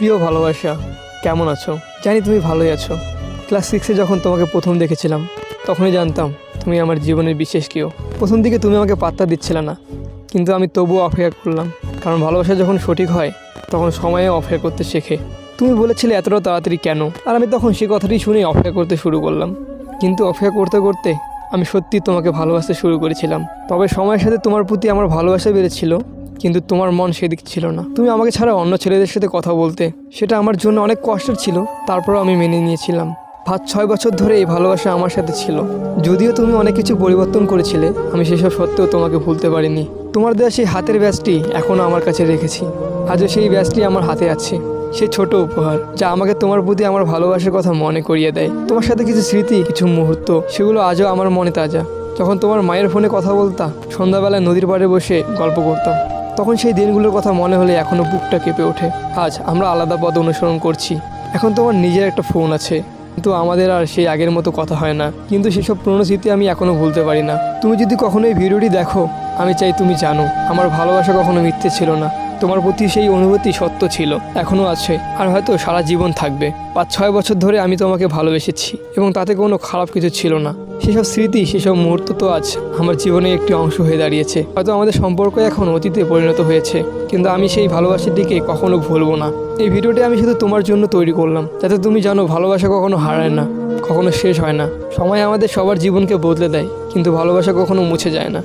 প্রিয় ভালোবাসা, কেমন আছো? জানি তুমি ভালোই আছো। ক্লাস 6-এ যখন তোমাকে প্রথম দেখেছিলাম তখনই জানতাম তুমি আমার জীবনের বিশেষ কেউ। প্রথম দিকে তুমি আমাকে পাত্তা দিচ্ছিলে না, কিন্তু আমি তবুও অপেক্ষা করলাম, কারণ ভালোবাসা যখন সঠিক হয় তখন সময়ে অপেক্ষা করতে শেখে। তুমি বলেছিলে এতটা তাড়াতাড়ি কেন, আর আমি তখন সে কথাটি শুনেই অপেক্ষা করতে শুরু করলাম। কিন্তু অপেক্ষা করতে করতে আমি সত্যি তোমাকে ভালোবাসতে শুরু করেছিলাম। তবে সময়ের সাথে তোমার প্রতি আমার ভালোবাসা বেড়েছিল, কিন্তু তোমার মন সেদিক ছিল না। তুমি আমাকে ছাড়া অন্য ছেলেদের সাথে কথা বলতে, সেটা আমার জন্য অনেক কষ্টের ছিল। তারপরও আমি মেনে নিয়েছিলাম। 5-6 বছর ধরে এই ভালোবাসা আমার সাথে ছিল। যদিও তুমি অনেক কিছু পরিবর্তন করেছিলে, আমি সেসব সত্ত্বেও তোমাকে ভুলতে পারিনি। তোমার দেওয়া সেই হাতের ব্যাজটি এখনও আমার কাছে রেখেছি। আজও সেই ব্যাজটি আমার হাতে আছে, সেই ছোট উপহার যা আমাকে তোমার প্রতি আমার ভালোবাসার কথা মনে করিয়ে দেয়। তোমার সাথে কিছু স্মৃতি, কিছু মুহূর্ত, সেগুলো আজও আমার মনে তাজা। যখন তোমার মায়ের ফোনে কথা বলতাম, সন্ধ্যাবেলায় নদীর পাড়ে বসে গল্প করতাম, তখন সেই দিনগুলোর কথা মনে হলে এখনও বুকটা কেঁপে ওঠে। আজ আমরা আলাদা পথ অনুসরণ করছি। এখন তোমার নিজের একটা ফোন আছে, কিন্তু আমাদের আর সেই আগের মতো কথা হয় না। কিন্তু সেসব পুরনো স্মৃতি আমি এখনও ভুলতে পারি না। তুমি যদি কখনো এই ভিডিওটি দেখো, আমি চাই তুমি জানো আমার ভালোবাসা কখনো মিথ্যে ছিল না। তোমার প্রতি সেই অনুভূতি সত্য ছিল, এখনও আছে, আর হয়তো সারা জীবন থাকবে। 5-6 বছর ধরে আমি তোমাকে ভালোবেসেছি, এবং তাতে কোনো খারাপ কিছু ছিল না। সেসব স্মৃতি, সেসব মুহূর্ত তো আজ আমার জীবনের একটি অংশ হয়ে দাঁড়িয়েছে। হয়তো আমাদের সম্পর্ক এখন অতীতে পরিণত হয়েছে, কিন্তু আমি সেই ভালোবাসাটিকে কখনো ভুলবো না। এই ভিডিওটি আমি শুধু তোমার জন্য তৈরি করলাম, যাতে তুমি জানো ভালোবাসা কখনো হারায় না, কখনো শেষ হয় না। সময় আমাদের সবার জীবনকে বদলে দেয়, কিন্তু ভালোবাসা কখনো মুছে যায় না।